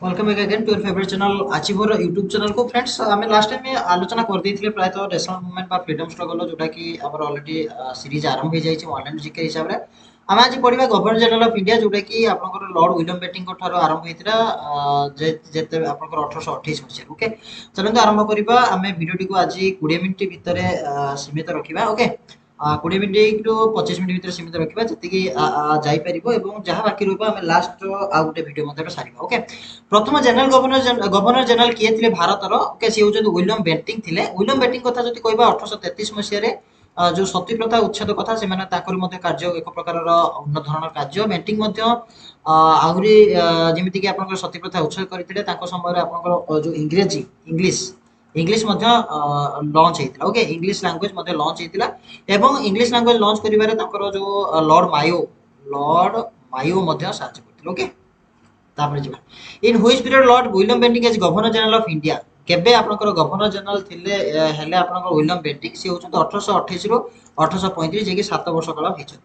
Welcome back again to your favourite channel achiever YouTube channel को friends आम last time आलोचना कर दी प्रायत नेशनल मूवमेंट बा फ्रीडम स्ट्रगल जोटा कि आम अलरेडी सीरीज आरंभ हो जाए ऑनलाइन जीके हिसाब से आम आज पढ़ा गवर्नर जनरल ऑफ इंडिया जोटा कि आपंकर लॉर्ड विलियम बेटिंग आरंभ होता जिते आपंकर 1828 मसीह ओके चलते आरंभ करवा आम भिडियो को आज 20 मिनट भितर सीमित रखा ओके 20 मिनट रु 25 मिनट भितर सीमित रखा जी जापर जहाँ बाकी रहा लास्ट आउ गोटे भिडियो सारा ओके प्रथम जनरल गवर्नर जनरल किए थे भारतर ओके सी हूँ विलियम बेंटिंग थे विलियम बेंटिंग कथा जो कह 1833 मसीह जो सती प्रथा उच्छेद कथा से कार्य एक प्रकार उन्नत धरण कार्य बेंटिंग आहरी जमीक आप सती प्रथा उच्छेद करते समय आप जो इंग्रेजी इंग्लीश इंग्लीश लॉन्च होता ओके इंग्लीश लैंग्वेज लॉन्च होता एवं इंग्लीश लैंग्वेज लॉन्च करिवारे जो लॉर्ड मायो साहाय्य करते okay in which period lord William Bentinck as governor general of India केबे आपनकर गवर्नर जनरल थिले हेले आपनकर विलियम बेंटिंग से होचो 1828 रु 1835 जे कि 7 वर्ष काल हेचथि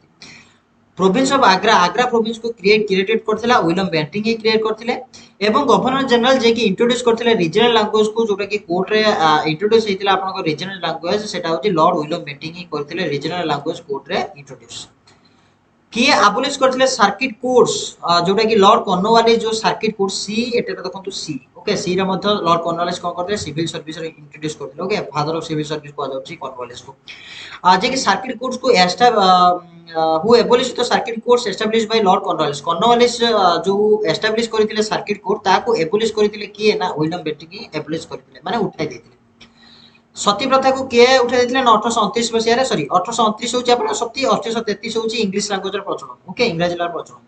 province of Agra Agra province को क्रिएटेड करथिला विलियम बेंटिंग ही क्रिएट करथिले एवं गवर्नर जनरल जे कि इंट्रोड्यूस करथिले रीजनल लैंग्वेज को जोटा कि कोर्ट रे इंट्रोड्यूस हेतिला आपनकर रीजनल लैंग्वेज सेटा होची लॉर्ड विलियम बेंटिंग ही करथिले रीजनल लैंग्वेज कोर्ट रे इंट्रोड्यूस किए आबोलिश करथिले सर्किट कोर्स जोटा कि लॉर्ड कॉर्नवालिस जो सर्किट कोर्स सी एटा देखंतु सी ओके सी रे मध्ये लॉर्ड कॉर्नवालिस कोन करथिले सिविल सर्विस रे इंट्रोड्यूस करथिले okay father of civil service को जाउची कॉर्नवालिस को जे कि सर्किट कोर्स को who abolish the circuit courts establish by lord Cornwallis जो एस्टैब्लिश करथिले सर्किट कोर्ट ताको एबोलिश करथिले किए ना विलियम बेंटिंग एबोलिश करथिले माने उठाई देथिले सती प्रथा को किए उठा देथिले 1829 मसीह सॉरी 1829 होची आपण सती 1833 होची इंग्लिश लैंग्वेज रे प्रचलन ओके इंग्रजी ला प्रचलन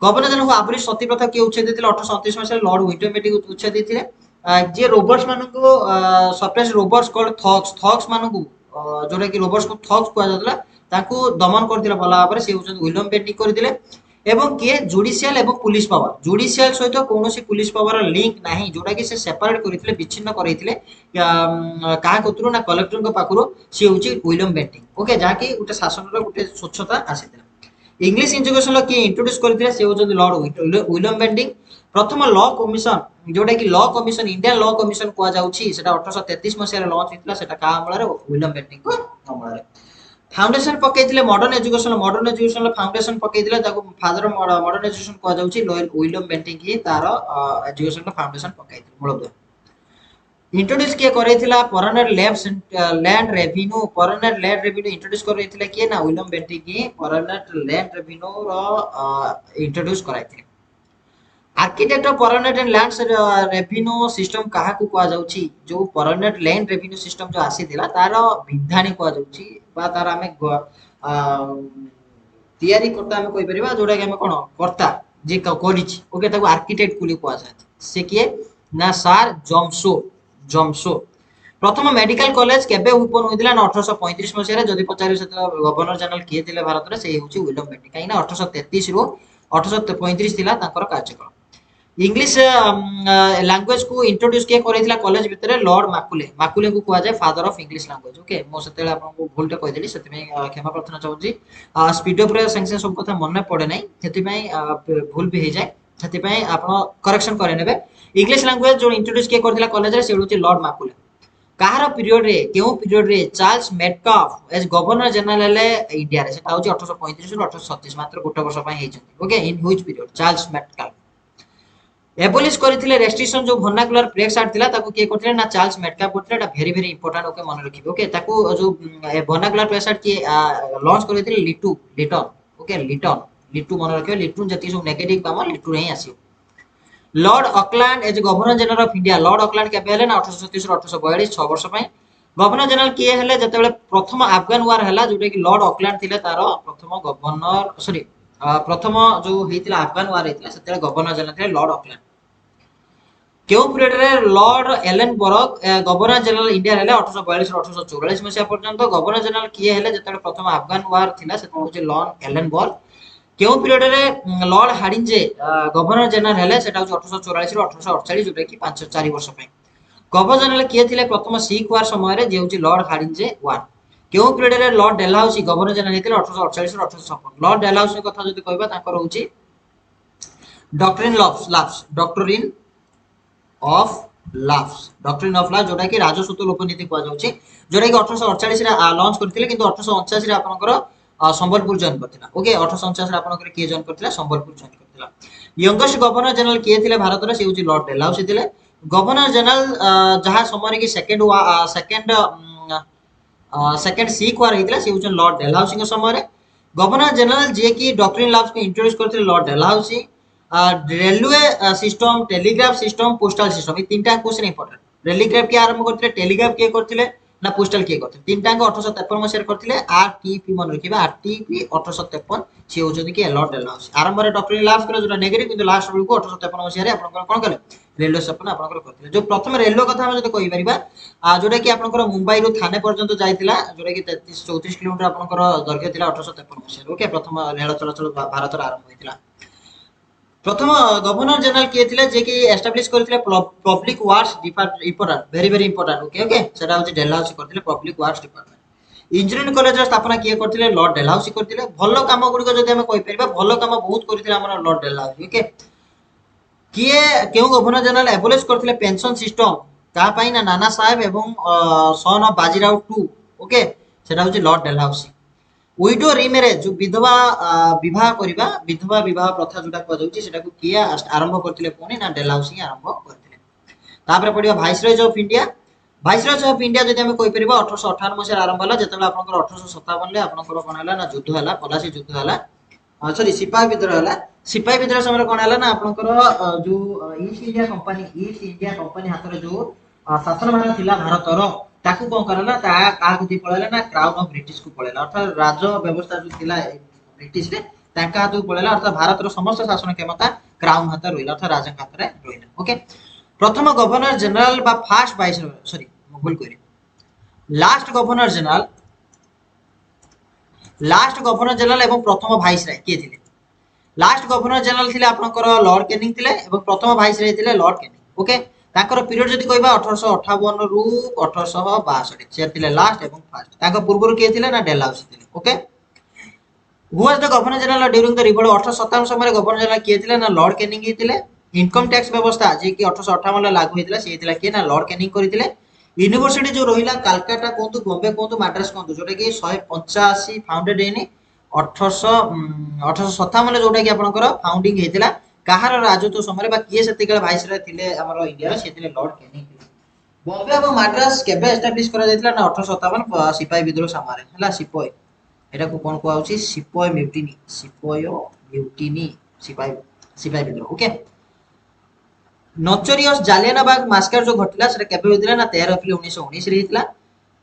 गवर्नर जनरल आबरी सती प्रथा किए उच्छेद देथिले 1829 मसीह लॉर्ड विलियम बेंटिंग उच्छेद देथिले जे रोबर्ट्स मानको सरप्राइज रोबर्ट्स कॉल्ड थॉक्स मानको जोटा कि रोबर्ट्स को थॉक्स कुआ जातला ताको दमन करथिले भला भाबरे से होचन विलियम बेंटिंग करथिले एवं किए जुडिशियल एवं पुलिस पावर जुडिशियल सहित कौन पुलिस पावर लिंक नहीं जोटा कि से सेपरेट करथिले विच्छिन्न करथिले का कतरु ना कलेक्टर को पाखरो से होची विलियम बेंटिंग ओके जाकी उटे शासन रो उटे स्वच्छता आसीथिला इंग्लिश एजुकेशन लो कि इंट्रोड्यूस करथिले से होचन लॉर्ड विलियम बेंटिंग प्रथम लॉ कमिशन जोटा कि law commission Indian law commission को जाउची सेटा 1833 मसिया रे लॉन्च हितला सेटा का अमल रे विलियम बेंटिंग को अमल रे फाउंडेशन पकईले मॉडर्न एजुकेशन फाउंडेशन पकईले फादर मॉडर्न एजुकेशन कह जाउची विलियम बेंटिंग ही तार एजुकेशन फाउंडेशन पकईले मूलद्वार इंट्रोड्यूस किए करैथिला फॉरेनर लैंड रेवेन्यू इंट्रोड्यूस करैथिला किए ना विलियम बेंटिंग ही फॉरेनर लैंड रेवेन्यू रो इंट्रोड्यूस कराइथिले architect of permanent and land revenue system कहा को कहा जाउची जो परमानेंट लैंड रेवेन्यू सिस्टम जो आसी थिला तार विधानी कहा जाउची बा तार हमें तयारी करता हमें कोइ परिबा जोडा कि हमें कोन करता जे करिछि ओके ताको आर्किटेक्ट कुली कहा जाय से किए ना सर जमसो प्रथम मेडिकल कॉलेज केबे ओपन होइतिला ना 1835 मसिया रे जदि पचारि से गवर्नर जनरल किए थिले भारत रे से होची विलियम बेंटिंग काई ना 1833 रु 1835 थिला तांकर कार्यक्रम इंग्लिश लैंग्वेज को इंट्रोड्यूस किया करैतिला कॉलेज भितरे लॉर्ड माकुले को कहा जाय father of English language okay मो सेतेले आपन भूलटे कहि देली सेति में क्षमा प्रार्थना चाहूची स्पीड ऑफ रे संख्या सब कथा मन पड़े नै सेति में भूल भी हे जाय सेति में आपन करेक्शन करे नेबे इंग्लिश लैंग्वेज जो इंट्रोड्यूस किया करथिला कॉलेज रे सेडुची लॉर्ड माकुले कहार पीरियड रे केउ पीरियड रे Charles Metcalfe as governor general ले इंडिया रे सेटा होची 1835 रु 1837 मात्र गोटे वर्ष पय हे छथि okay in which period Charles Metcalfe abolish करथिले रेस्ट्रिक्शन जो वर्नाकुलर प्लेक्स आर्ट थिला ताको के करथिले ना चार्ल्स मेटकाफ करथिले एटा वेरी वेरी इंपोर्टेंट ओके मन रखिबे ओके ताको जो वर्नाकुलर प्लेक्स आर्ट के लॉन्च करथिले लिटन ओके लिटू मन रखिबे लिटू जति सब नेगेटिव काम लिटू रे ही आसी lord Auckland as governor general of India lord Auckland के पहले ना 1837 रु 1842 6 वर्ष पय गवर्नर जनरल किए हेले जतेबेले प्रथम अफगान वार हला जोटे कि लॉर्ड ऑकलैंड थिले तारो प्रथम गवर्नर सॉरी प्रथम जो हेतिला अफगान वार हेतिला सेतेले गवर्नर जनरल थिले लॉर्ड ऑकलैंड केउ पीरियड रे लॉर्ड एलेनबर्ग गवर्नर जनरल इंडिया हेले 1842 रु 1844 मसिया पर्यंत गवर्नर जनरल किए हेले जतेबेले प्रथम अफगान वार थिला सेते होचे लॉर्ड एलेनबर्ग केउ पीरियड रे लॉर्ड हार्डिंजे गवर्नर जनरल हेले सेटा होचे 1844 रु 1848 जोटा कि 4 वर्ष पय गवर्नर जनरल किए थिले प्रथम सिख वार समय रे जे होचे लॉर्ड हार्डिंजे वार केउ पीरियड रे लॉर्ड डेलहाउसी गवर्नर जनरल हेतिले 1848 रु 1856 लॉर्ड डेलहाउसी कथा जदि कहबा तांकर होची doctrine of laughs doctrine of laughs जोटा कि राजसूत लोकनीति कुआ जाउची जोटा कि 1848 रे लॉन्च करथिले किंतु 1849 रे आपनकर संबलपुर जॉइन करथिला ओके 1849 रे आपनकर के जॉइन करथिला संबलपुर जॉइन करथिला यंगेस्ट गवर्नर जनरल के थिले भारत रे से होची लॉर्ड डेलहाउसी थिले गवर्नर जनरल जहां समय की सेकंड सिख वार हेतिला से होचन लॉर्ड डेलहाउसी के समय रे गवर्नर जनरल जे की डॉक्ट्रिन लाफ्स को इंट्रोड्यूस करथिले Lord Dalhousie railway system telegraph system postal system ये तीनटा क्वेश्चन इंपोर्टेंट टेलीग्राफ के आरंभ करथिले टेलीग्राफ के करथिले ना पोस्टल के करथिले तीनटा 1853 मसिया करथिले आरटीपी मन रखिबा आरटीपी 1853 से होचोदी कि लॉर्ड डेलहाउसी आरंभ रे डॉक्ट्रिन लाफ्स कर जोटा नेगेटिव किंतु लास्ट बेलू को 1853 मसिया रे आपन कोन कले रेलवे सपन आपन करथिले जो प्रथम रेलवे कथा हम जते कहि परिबा जोटा कि आपन मुंबई रो थाने पर्यंत जाइतिला जोटा कि 33 34 किलोमीटर आपन दैर्घ्य थिला 1853 मसिया ओके प्रथम रेल चलाचल भारत रे आरंभ होइतिला प्रथम गवर्नर जनरल के थिले जे कि एस्टैब्लिश करथिले public wars department very very important okay okay सेटा होची डेलहाउसी करथिले public wars department engineering college स्थापना किए करथिले लॉर्ड डेलहाउसी करथिले भलो काम गुडी को जदि हम कहि परिबा भलो काम बहुत करथिले हमर लॉर्ड डेलहाउसी ओके किए केउ गवर्नर जनरल एबोलिश करथिले पेंशन सिस्टम का पई ना नाना साहेब एवं सन ऑफ बाजीराव 2 ओके सेटा होची लॉर्ड डेलहाउसी विडो रिमेरेज जो विधवा विवाह करबा विधवा विवाह प्रथा जोटा को जाउची सेटा को किया आरंभ करथिले कोनी ना डेलहाउसी आरंभ करथिले तापर पडिबा viceroy of India viceroy of India जदि हम कहि परिबा 1858 मसिया आरंभ होला जेतबेला आपनकर 1857 ले आपनकर कोन हला ना युद्ध हला पलासी युद्ध हला सॉरी सिपाही विद्रोह समय कोन हला ना आपनकर जो ईस्ट इंडिया कंपनी हाथ रे जो शासन भार थिला भारतर ताकू कोन करला ता का गुदी पळेला ना क्राउन ऑफ ब्रिटिश को पळेला अर्थात राज व्यवस्था जो थिला ब्रिटिश रे ताका हाथ पळेला अर्थात भारत रो समस्त शासन क्षमता क्राउन हाथ रहिला अर्थात राजा हाथ रे रहिला ओके प्रथम गवर्नर जनरल बा फर्स्ट वाइस सॉरी भूल करी लास्ट गवर्नर जनरल एवं प्रथम वाइस राय के थिले लास्ट गवर्नर जनरल थिले आपनकर लॉर्ड कैनिंग थिले एवं प्रथम वाइस राय थिले लॉर्ड कैनिंग ओके ताकर पीरियड जदि कहबा 1858 रु 1862 से थिले लास्ट एवं फर्स्ट ताको पूर्वरु के थिले ना डेलहाउसी थिले okay who was the governor general during the revolt 1857 समय गवर्नर जनरल के थिले ना लॉर्ड कैनिंग ही थिले इनकम टैक्स व्यवस्था जे कि 1858 ला लागू होइतिला से थिला के ना लॉर्ड कैनिंग करिथिले यूनिवर्सिटी जो रहिला कलकत्ता कोंतु बॉम्बे कोंतु मद्रास कोंतु जोटा कि 185 फाउंडेड इन 1857 जोटा कि आपनकर फाउंडिंग हेतिला कहार राजत्व समय बा किए सेतिकल वाइस रहे थिले हमर इंडिया से थिले लॉर्ड कैनिंग बॉम्बे और मद्रास केबे एस्टैब्लिश करा जायतिला ना 1857 सिपाही विद्रोह समारे हला सिपाही एटा को कोन को आउची सिपाही म्यूटिनी सिपाही विद्रोह ओके नोटोरियस जालियानबाग मास्कर जो घटला से केबे होइतिला ना 13 अप्रैल 1919 रे हितला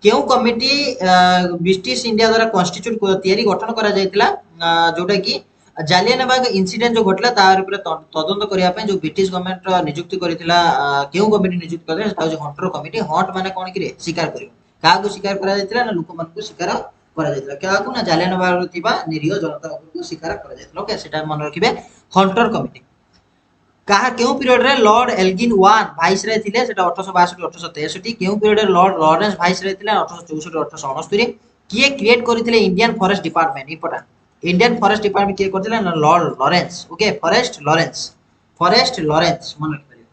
केउ कमिटी ब्रिटिश इंडिया द्वारा कॉन्स्टिट्यूट को तयारी गठन करा जायतिला जोटा कि जालियानबाग इंसिडेंट जो घटला तार ऊपर तदंत करिया पे जो ब्रिटिश गवर्नमेंट नियुक्ति करितिला केउ कमिटी नियुक्ति करले ता जो हंटर कमिटी हंट माने कोन कि रे शिकार करियो का को शिकार करा जायतिला ना लोक मन को शिकार करा जायतिला का को ना जालियानबाग रो थिबा निरीह जनता को शिकार करा जायतिला ओके सेटा मन रखिबे हंटर कमिटी कहा केउ पीरियड रे लॉर्ड एल्गिन वन वाइस रे थिले सेटा 1862 1863 केउ पीरियड रे लॉर्ड लॉरेंस वाइस रे थिले 1864 1869 किए क्रिएट करिथिले Indian forest department important Indian forest department किए करथिले ना lord Lawrence okay forest Lawrence मन रखिबे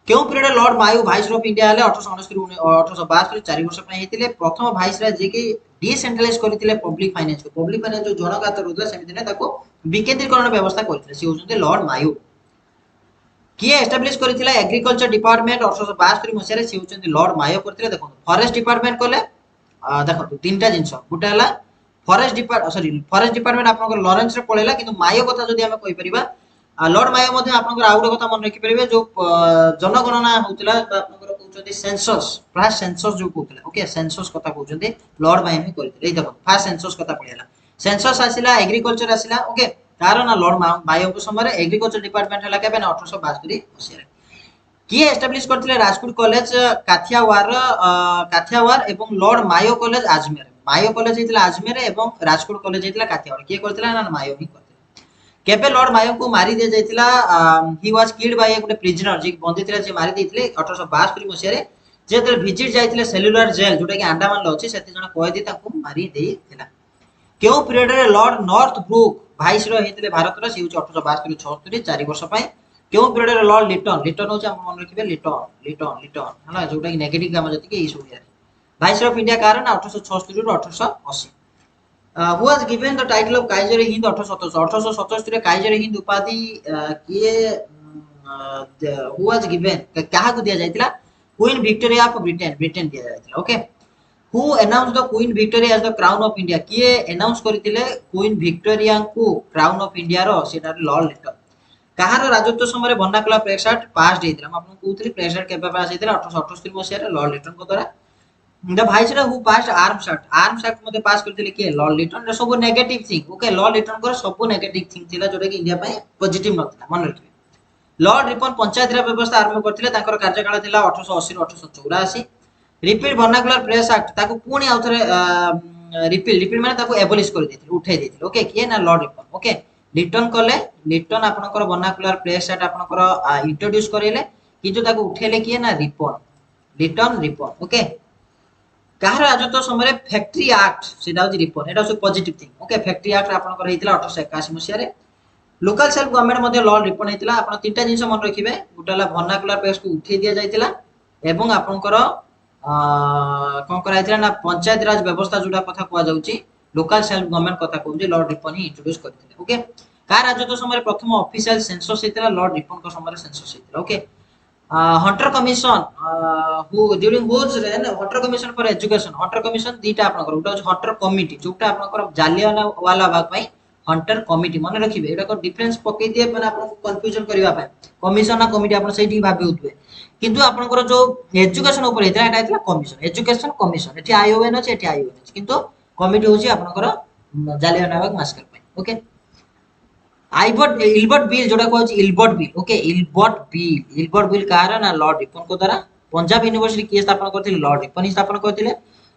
केउ पीरियड रे lord Mayo vice of India हले 1869 1862 4 वर्ष पय हेतिले प्रथम वाइस रे जे कि डिसेंट्रलाइज करिथिले पब्लिक फाइनेंस जो जनगात रुदला सेमिति ने ताको विकेंद्रीकरण व्यवस्था करिथिले से होजते लॉर्ड मायू किए एस्टैब्लिश करिथिला एग्रीकल्चर डिपार्टमेंट 1862 मसिया रे से होचंती लॉर्ड मायो करथिले देखो फॉरेस्ट डिपार्टमेंट कोले देखो तीनटा जिंस गुटा हला फॉरेस्ट डिपार्टमेंट आपन लॉरेंस रे पळेला किंतु मायो कथा जदी हम कहि परिबा लॉर्ड मायो मध्ये आपन आउडे कथा मन रखि परिबे जो जनगणना होतिला आपन कहउचंती सेंसस जो कहउतिला ओके सेंसस कथा कहउचंती लॉर्ड मायो ही करथिले देखो फर्स्ट सेंसस कथा पळेला सेंसस आसिला एग्रीकल्चर आसिला ओके कारण लॉर्ड मायो को समय एग्रीकल्चर डिपार्टमेंट हला के 1862 मसिया किए एस्टैब्लिश करथिले राजकोट कॉलेज काठियावाड़ एवं लॉर्ड मायो कॉलेज हेतिला अजमेर एवं राजकोट कॉलेज हेतिला काठियावाड़ किए करथिला ना मायो ही करथिले केबे लॉर्ड मायो को मारी दे जायतिला ही वाज किल्ड बाय एक प्रिजनर जे बंदी थिला जे मारी देथिले 1862 मसिया रे जे विजिट जायतिले सेल्युलर जेल जोटा कि अंडमान ल अछि सेति जण कहै दी ताको मारी देथिला केउ पीरियड रे लॉर्ड नॉर्थ ब्रुक वाइस रो हेतिले भारत रो से 1862 76 4 वर्ष पय क्यों पीरियड लॉर्ड लिटन लिटन होची हम मन रखिबे लिटन लिटन लिटन हला जोटा कि नेगेटिव काम जति कि ई सब यार वाइसरॉय ऑफ इंडिया कारण 1876 ରୁ 1880 who has given the title of Kaiser Hind 1877 1877 रे काइजर हिंद उपाधि किए who has given काहा को दिया जायतिला queen Victoria of Britain Britain दिया जायतिला okay who announced the queen victoria as the crown of india किए अनाउंस करथिले क्वीन विक्टोरिया को क्राउन ऑफ इंडिया रो सेटा लॉर्ड लिटन काହାର राजत्व समय वर्नाकुलर प्रेस एक्ट पास हेतिला हम आपन कहउतली प्रेस एक्ट केबे पास हेतिला 1878 मसिया रे लॉर्ड लिटन को द्वारा the viceroy who passed Arms Act मध्ये पास करथिले के लॉर्ड लिटन रे सब negative thing okay lord Lytton को सब नेगेटिव थिंग थिला जोटा कि इंडिया पय पॉजिटिव नथिला मन रखिबे लॉर्ड रिपन पंचायत राज व्यवस्था आरंभ करथिले ताकर कार्यकाल थिला 1880 ରୁ 1884 रिपीट वर्नाकुलर प्रेस एक्ट ताको पुणी आउथरे रिपील माने ताको एबोलिश कर देथिले उठाई देथिले ओके किए ना लॉर्ड रिपन ओके लिटन कले लिटन आपनकर वर्नाकुलर प्रेस एक्ट आपनकर इंट्रोड्यूस करेले किंतु ताको उठेले किए ना रिपन लिटन रिपन ओके काହାର राजत्व समय फैक्ट्री एक्ट सेटा होची रिपन एटा सब positive thing okay factory act आपनकर हेतिला 1881 मसिया रे लोकल सेल्फ गवर्नमेंट मध्ये लॉर्ड रिपन हेतिला आपन तीनटा जिंस मन रखिबे गुटाला वर्नाकुलर प्रेस को उठेई दिया जायतिला एवं आपनकर कोन करा हेतिला ना पंचायत राज व्यवस्था जोडा कथा कोआ जाउची लोकल सेल्फ गवर्नमेंट कथा कहउची लॉर्ड रिपन ही इंट्रोड्यूस करथिले ओके का राजत्व समय प्रथम ऑफिशियल सेंसस हेतिला लॉर्ड रिपन को समय सेंसस हेतिला okay Hunter commission who during whose reign Hunter commission for education Hunter commission दीटा आपनकर उटा हंटर कमिटी जोटा आपनकर जालियानवाला बाग पई हंटर कमिटी मन रखिबे एटा को डिफरेंस पकई दिए माने आपन कंफ्यूजन करबा पय कमिशन ना कमिटी आपन सेठी भाबे उतबे किंतु आपनकर जो एजुकेशन ऊपर हेतला एटा हेतला कमिशन एजुकेशन कमिशन एठी आईओएन अछि एठी आईओएन अछि किंतु कमिटी होची आपनकर जालियानवाला बाग मास्कर पय ओके आइबर्ट इल्बर्ट बिल जोटा कहउची Ilbert bill okay Ilbert bill कारण ना लॉर्ड रिपन को द्वारा पंजाब यूनिवर्सिटी के स्थापना करथिले लॉर्ड रिपन ही स्थापना करथिले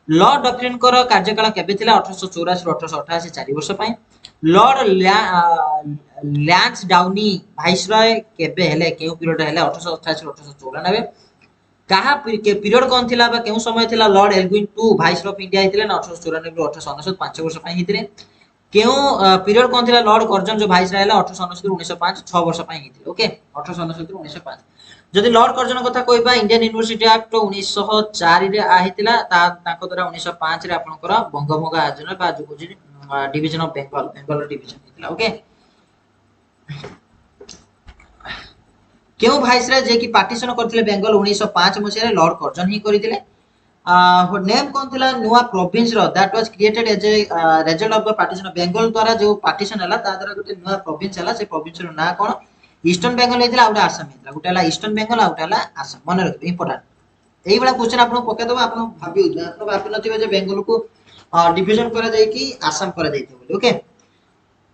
लॉर्ड डफरिन को कार्यकाल केबे थिला 1884 ରୁ 1888 4 वर्ष पय लॉर्ड लैंस डाउनी वाइसरॉय केबे हेले केउ पीरियड हेले 1888 ରୁ 1894 काहा पीरियड कोन थिला बा केउ समय थिला lord Elgin two viceroy of India हेतिले 1894 ରୁ 1899 5 वर्ष पय हेतिले केउ पीरियड कोन थिला लॉर्ड कर्जन जो वाइसरॉय हेला 1899 ରୁ 1905 6 वर्ष पय हेतिले ओके 1899 ରୁ 1905 जदि लॉर्ड कर्जन कथा कहबा इंडियन यूनिवर्सिटी एक्ट 1904 रे आहितिला ताको द्वारा 1905 रे आपनकर बंगभंग आयोजन बा जो बुझी डिवीजन ऑफ बेंगल डिवीजन हेतिला ओके केउ वाइसरॉय जे कि पार्टीशन करथिले बेंगल 1905 मसिया रे लॉर्ड कर्जन ही करिथिले नेम कोन थिला नुवा प्रोविंस रो that was created as a result of the partition of Bengal द्वारा जो पार्टीशन हला ता द्वारा गुटे नुवा प्रोविंस हला से प्रोविंस रो ना कोन ईस्टर्न बेंगल हेतिला आउटा आसाम हेतिला गुटे हला ईस्टर्न बेंगल आउटा हला आसाम मन रखबे इंपोर्टेंट एई बडा क्वेश्चन आपन पके दबा आपन भाबी आपन भाबी नथिबे जे बेंगल को डिवीजन करा जाय कि आसाम करा जायते बोली ओके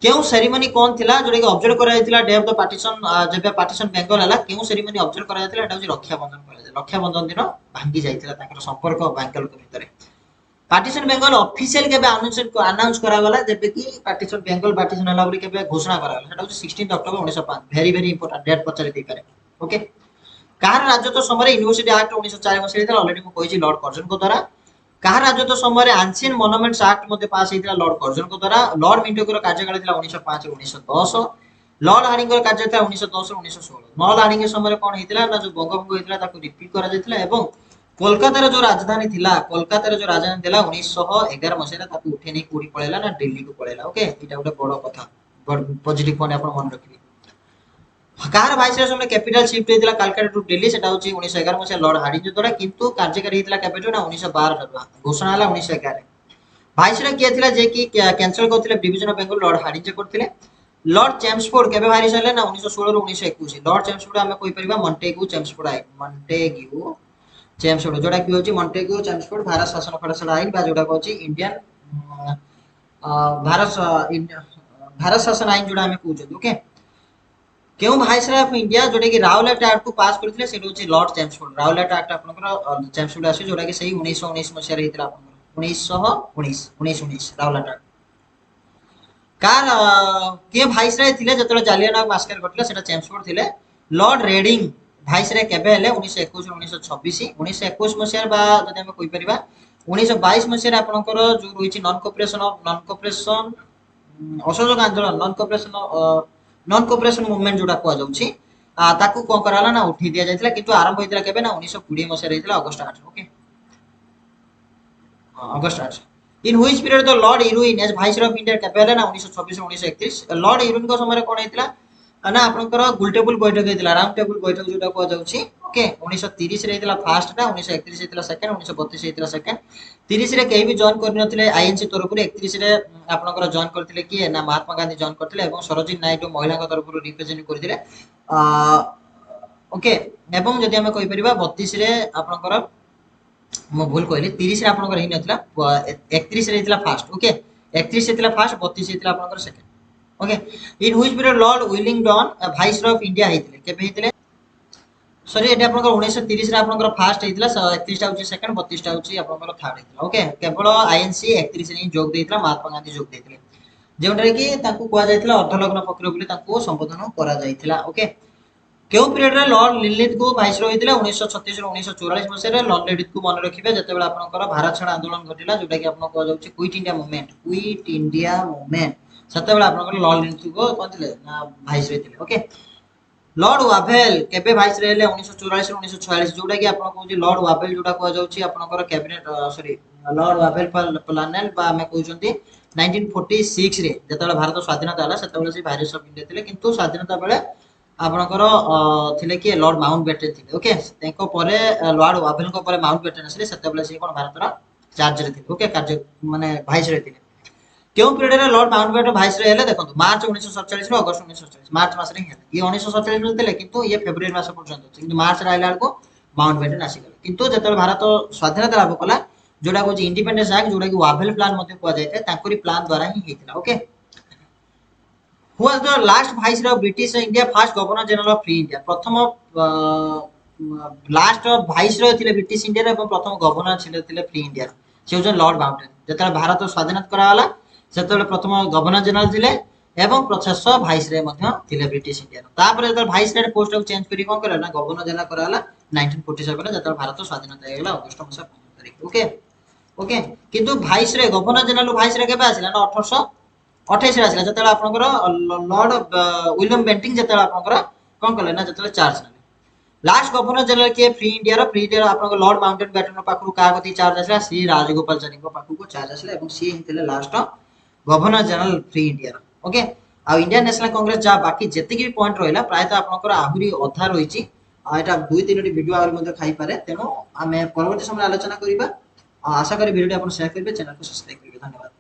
केउ सेरेमनी कोन थिला जोडे कि ऑब्जर्व करा जायतिला डे ऑफ द पार्टीशन जेबे पार्टीशन बेंगल हला केउ सेरेमनी ऑब्जर्व करा जायतिला एटा होची रक्षा बंधन करा जाय रक्षा बंधन दिन भांगी जायतिला ताकर संपर्क बेंगल को भितरे पार्टीशन बेंगल ऑफिशियल केबे अनाउंस करा गला जेबे कि पार्टीशन बेंगल पार्टीशन हला बरी केबे घोषणा करा गला सेटा होची 16 October 1905 very very important date पचरे दे पारे ओके कार राजत्व समय यूनिवर्सिटी एक्ट 1904 मसिया रे ऑलरेडी म कहिछि लॉर्ड कर्जन को द्वारा कार राजत्व समय एंशियंट मॉन्यूमेंट्स एक्ट मध्ये पास हेतिला लॉर्ड कर्जन को द्वारा लॉर्ड मिंटो को कार्यकाल थिला 1905 ରୁ 1910 लॉर्ड हार्डिंग को कार्य था 1910 ରୁ 1916 लॉर्ड हार्डिंग समय कोन हेतिला ना जो बंगभंग हेतिला ताको रिपीट करा जेतिला एवं कोलकाता रो जो राजधानी थिला कोलकाता रो जो राजधानी थिला 1911 मसिया ताको उठे नै कोडी पळेला ना दिल्ली को पळेला ओके एटा गोटे बडो कथा पॉजिटिव पॉइंट आपण मन रखिबे कार वाइसरॉय समय कैपिटल शिफ्ट हेतिला कलकत्ता टू दिल्ली सेटा होची 1911 मसिया लॉर्ड हार्डिंग द्वारा किंतु कार्यकारी हेतिला कैपिटल ना 1912 घोषणा हला 1911 वाइसरॉय के थिला जे कि कैंसिल करथिले division of Bengal lord Hardinge जे करथिले लॉर्ड चेम्सफोर्ड केबे बाहरी सले ना 1916 ରୁ 1921 लॉर्ड चेम्सफोर्ड हमें कोइ परिबा मॉन्टेग्यू चेम्सफोर्ड आइन मॉन्टेग्यू चेम्सफोर्ड जोडा कि होची मॉन्टेग्यू चेम्सफोर्ड भारत शासन फैसला आइन बा जोडा होची इंडियन भारत शासन आइन जोडा हमें कहउछ ओके केउ वाइसरॉय ऑफ इंडिया जोडा कि राउलेट एक्ट को पास करथिले सेटा होची लॉर्ड चेम्सफोर्ड राउलेट एक्ट आपनकर चेम्सफोर्ड आसी जोडा कि सही 1919 मसिया रे हितला आपनकर 1919 राउलेट एक्ट कार के वाइसरॉय थिले जतले जालियानवाला मास्कर करथिले सेटा चेम्सफोर्ड थिले लॉर्ड रेडिंग वाइसरॉय केबे हेले 1921 ରୁ 1926 1921 मसिया बा जदि हम कहि परिबा 1922 मसिया रे आपनकर जो रहिछि नॉन कोऑपरेशन असहयोग आंदोलन नॉन कोऑपरेशन मूवमेंट जोडा को जाउछि ताकू कौन कराला ना उठी दिया जायतिला किंतु आरंभ होइतिला केबे ना 1920 मसिया रहितिला August 8 okay August 8 in which period the lord Irwin as viceroy of India केबे ना 1926 1931 लॉर्ड इरुइन को समय कोन हेतिला ना आपनकर गोल टेबल बैठक हेतिला राउंड टेबल बैठक जोटा को जाउची ओके 1930 रे हेतिला फर्स्ट टा 1931 हेतिला सेकंड 1932 हेतिला सेकंड 30 रे केही भी जॉइन करनि नथिले आईएनसी तरफ रे 31 रे आपनकर जॉइन करथिले कि ना महात्मा गांधी जॉइन करथिले एवं सरोजिनी नायडू महिला का तरफ रो रिप्रेजेंट करथिले ओके एवं जदि हमें कहि परिबा 32 रे आपनकर मो भूल कहली 30 रे आपनकर हि नथिला 31 रे हेतिला फर्स्ट ओके 31 हेतिला फर्स्ट 32 हेतिला आपनकर second okay in which period lord Willingdon viceroy of India हेतिले केबे हेतिले सॉरी एटा आपनकर 1930 रे आपनकर फर्स्ट हेतिला 31 टा होची सेकंड 32 टा होची आपनकर थर्ड हेतिला ओके केवल आईएनसी 31 रे जोग देइतला महात्मा गांधी जोग देइतले जेउटा कि ताकू कुआ जाइतला अर्धलग्न पक्ष बोली ताकू संबोधन करा जाइतला ओके केउ पीरियड रे लॉर्ड लिलिथ को वाइसरॉय हेतिला 1936 रे 1944 मसे रे लॉर्ड लिलिथ को मन रखिबे जतेबेला आपनकर भारत छाड़ आंदोलन घटिला जोटा कि आपन को जाउची क्विट इंडिया मूवमेंट सतेबेला आपनकर लॉर्ड लिलिथ को कोनथिले ना वाइसरॉय थिले ओके लॉर्ड वावेल केबे वाइसरॉय हेले 1944 रे 1946 जोटा कि आपन कहउची लॉर्ड वावेल जोटा को जाउची आपनकर कैबिनेट सॉरी लॉर्ड वावेल प्लानेल बा हमें कहउचंती 1946 रे जतेबेला भारत स्वाधीनता होला सतेबेला से वायरस ऑफ इंडिया थिले किंतु स्वाधीनता बेले आपनकर थिले कि लॉर्ड माउंटबेटन थिले ओके तेको परे लॉर्ड वावेल को परे माउंटबेटन असले सतेबेला से कोन भारत रा चार्ज रे थिले ओके कार्य माने वाइसरॉय थिले क्यों पीरियड रे लॉर्ड माउंटबेटन वाइसरॉय हेले देखंतु मार्च 1947 रो अगस्त 1947 मार्च मास रे हेले ये 1947 रे थिले किंतु ये फेब्रुआरी मास पर्यंत किंतु मार्च रे आइला को माउंटबेटन आसी गेल किंतु जतल भारत स्वाधीनता लाभ कला जोडा को इंडिपेंडेंस एक्ट जोडा कि वावेल प्लान मध्ये को जायते तांकरी प्लान द्वारा ही हेतिला okay who was the last viceroy of British India first governor general of free India प्रथम लास्ट वाइसरॉय थिले ब्रिटिश इंडिया एवं प्रथम गवर्नर थिले फ्री इंडिया से होजन लॉर्ड माउंटबेटन जतल भारत स्वाधीनता करा वाला सेतले प्रथम गवर्नर जनरल थिले एवं प्रशेष वाइसरॉय मध्ये थिले ब्रिटिश इंडिया तापर जतल वाइसरॉय पोस्ट को चेंज करी कोन करला ना गवर्नर जनरल कराला 1947 रे जतल भारत स्वाधीनता हेला अगस्त मास 15 तारिख ओके ओके किंतु वाइसरॉय गवर्नर जनरल वाइसरॉय केबे आसिला ना 1828 रे आसिला जतल आपनकर लॉर्ड विलियम बेंटिंग जतल आपनकर कोन करले ना जतल चार्ज लास्ट गवर्नर जनरल के फ्री इंडिया आपन लॉर्ड माउंटबेटन पाखु का गति चार्ज आसला श्री राजगोपालचारी को पाखु को चार्ज आसला एवं सी हितले last governor general free India okay आ इंडियन नेशनल कांग्रेस जा बाकी जति की पॉइंट रहला प्राय तो आपनकर आहुरी अधा रहिची आ एटा 2-3 वीडियो आहुरी मध्ये खाई पारे तेनो हमें परवर्ती समय आलोचना करिबा आशा करी वीडियो आपण शेयर करिबे चैनल को सब्सक्राइब करिबे धन्यवाद।